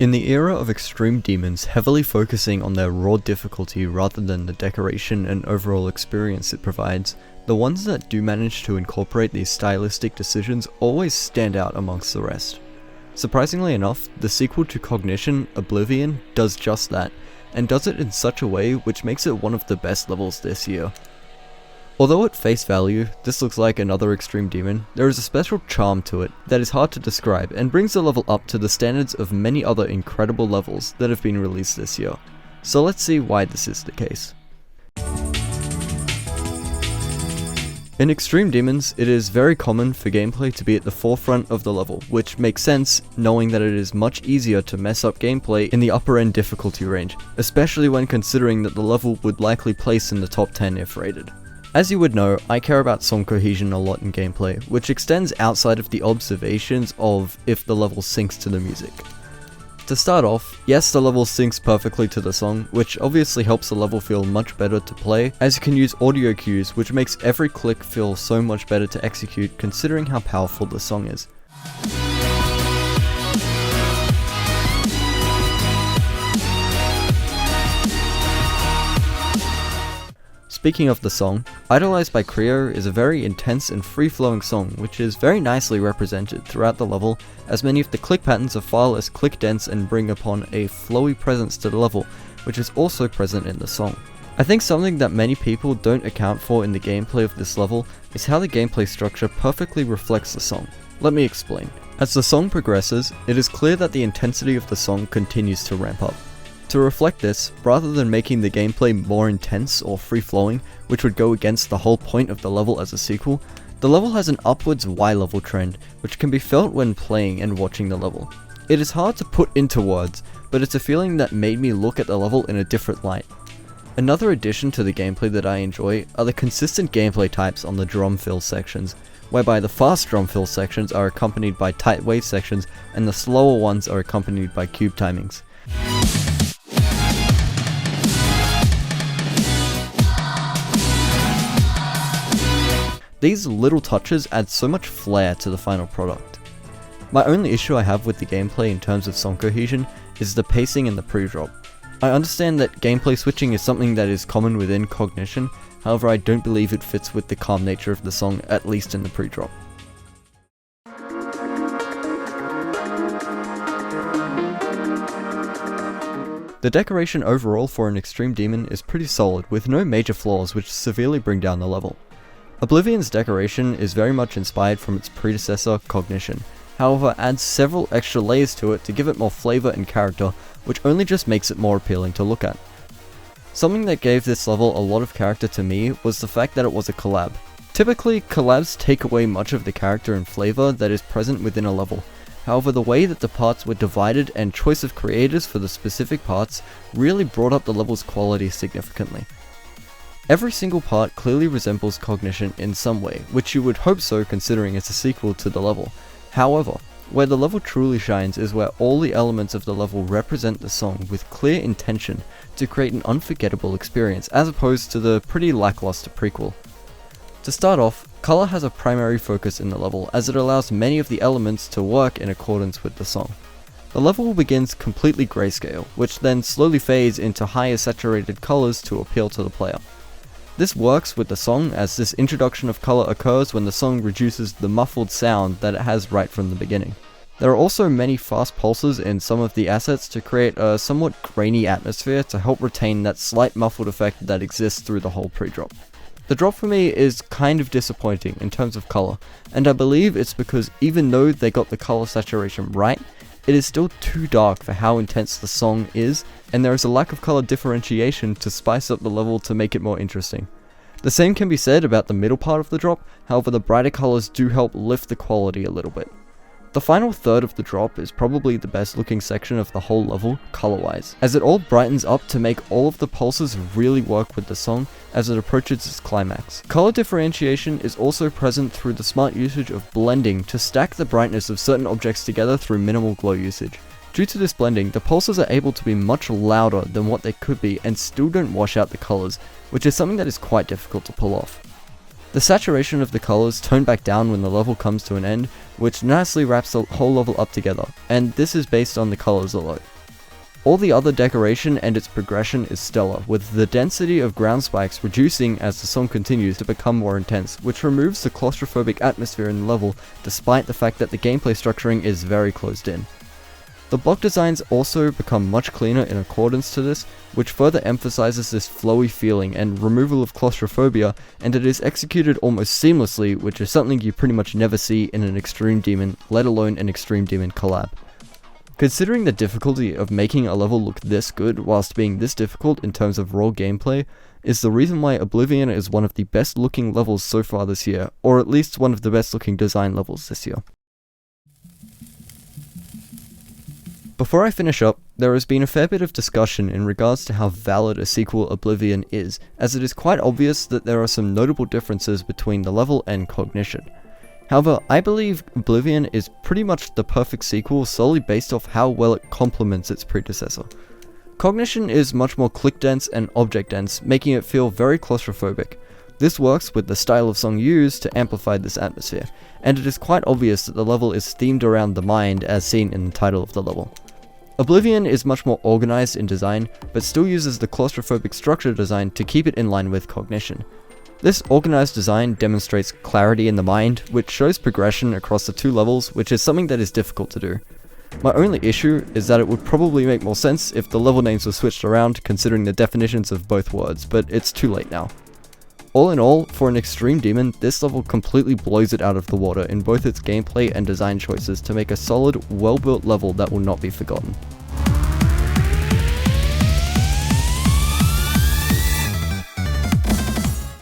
In the era of extreme demons heavily focusing on their raw difficulty rather than the decoration and overall experience it provides, the ones that do manage to incorporate these stylistic decisions always stand out amongst the rest. Surprisingly enough, the sequel to Cognition, Oblivion, does just that, and does it in such a way which makes it one of the best levels this year. Although at face value, this looks like another extreme demon, there is a special charm to it that is hard to describe and brings the level up to the standards of many other incredible levels that have been released this year. So let's see why this is the case. In Extreme Demons, it is very common for gameplay to be at the forefront of the level, which makes sense knowing that it is much easier to mess up gameplay in the upper end difficulty range, especially when considering that the level would likely place in the top 10 if rated. As you would know, I care about song cohesion a lot in gameplay, which extends outside of the observations of if the level syncs to the music. To start off, yes, the level syncs perfectly to the song, which obviously helps the level feel much better to play, as you can use audio cues which makes every click feel so much better to execute considering how powerful the song is. Speaking of the song, Idolized by Creo is a very intense and free-flowing song which is very nicely represented throughout the level, as many of the click patterns are far less click dense and bring upon a flowy presence to the level, which is also present in the song. I think something that many people don't account for in the gameplay of this level is how the gameplay structure perfectly reflects the song. Let me explain. As the song progresses, it is clear that the intensity of the song continues to ramp up. To reflect this, rather than making the gameplay more intense or free-flowing, which would go against the whole point of the level as a sequel, the level has an upwards Y-level trend, which can be felt when playing and watching the level. It is hard to put into words, but it's a feeling that made me look at the level in a different light. Another addition to the gameplay that I enjoy are the consistent gameplay types on the drum fill sections, whereby the fast drum fill sections are accompanied by tight wave sections and the slower ones are accompanied by cube timings. These little touches add so much flair to the final product. My only issue I have with the gameplay in terms of song cohesion is the pacing and the pre-drop. I understand that gameplay switching is something that is common within Cognition, however I don't believe it fits with the calm nature of the song, at least in the pre-drop. The decoration overall for an Extreme Demon is pretty solid, with no major flaws which severely bring down the level. Oblivion's decoration is very much inspired from its predecessor, Cognition, however adds several extra layers to it to give it more flavor and character, which only just makes it more appealing to look at. Something that gave this level a lot of character to me was the fact that it was a collab. Typically, collabs take away much of the character and flavor that is present within a level. However, the way that the parts were divided and choice of creators for the specific parts really brought up the level's quality significantly. Every single part clearly resembles Cognition in some way, which you would hope so considering it's a sequel to the level. However, where the level truly shines is where all the elements of the level represent the song with clear intention to create an unforgettable experience, as opposed to the pretty lackluster prequel. To start off, color has a primary focus in the level, as it allows many of the elements to work in accordance with the song. The level begins completely grayscale, which then slowly fades into higher saturated colors to appeal to the player. This works with the song, as this introduction of color occurs when the song reduces the muffled sound that it has right from the beginning. There are also many fast pulses in some of the assets to create a somewhat grainy atmosphere to help retain that slight muffled effect that exists through the whole pre-drop. The drop for me is kind of disappointing in terms of color, and I believe it's because even though they got the color saturation right, it is still too dark for how intense the song is, and there is a lack of color differentiation to spice up the level to make it more interesting. The same can be said about the middle part of the drop, however the brighter colors do help lift the quality a little bit. The final third of the drop is probably the best looking section of the whole level, color-wise, as it all brightens up to make all of the pulses really work with the song as it approaches its climax. Color differentiation is also present through the smart usage of blending to stack the brightness of certain objects together through minimal glow usage. Due to this blending, the pulses are able to be much louder than what they could be and still don't wash out the colors, which is something that is quite difficult to pull off. The saturation of the colors tone back down when the level comes to an end, which nicely wraps the whole level up together, and this is based on the colors alone. All the other decoration and its progression is stellar, with the density of ground spikes reducing as the song continues to become more intense, which removes the claustrophobic atmosphere in the level despite the fact that the gameplay structuring is very closed in. The block designs also become much cleaner in accordance to this, which further emphasizes this flowy feeling and removal of claustrophobia, and it is executed almost seamlessly, which is something you pretty much never see in an Extreme Demon, let alone an Extreme Demon collab. Considering the difficulty of making a level look this good whilst being this difficult in terms of raw gameplay, is the reason why Oblivion is one of the best looking levels so far this year, or at least one of the best looking design levels this year. Before I finish up, there has been a fair bit of discussion in regards to how valid a sequel Oblivion is, as it is quite obvious that there are some notable differences between the level and Cognition. However, I believe Oblivion is pretty much the perfect sequel solely based off how well it complements its predecessor. Cognition is much more click dense and object dense, making it feel very claustrophobic. This works with the style of song used to amplify this atmosphere, and it is quite obvious that the level is themed around the mind as seen in the title of the level. Oblivion is much more organized in design, but still uses the claustrophobic structure design to keep it in line with Cognition. This organized design demonstrates clarity in the mind, which shows progression across the two levels, which is something that is difficult to do. My only issue is that it would probably make more sense if the level names were switched around considering the definitions of both words, but it's too late now. All in all, for an Extreme Demon, this level completely blows it out of the water in both its gameplay and design choices to make a solid, well-built level that will not be forgotten.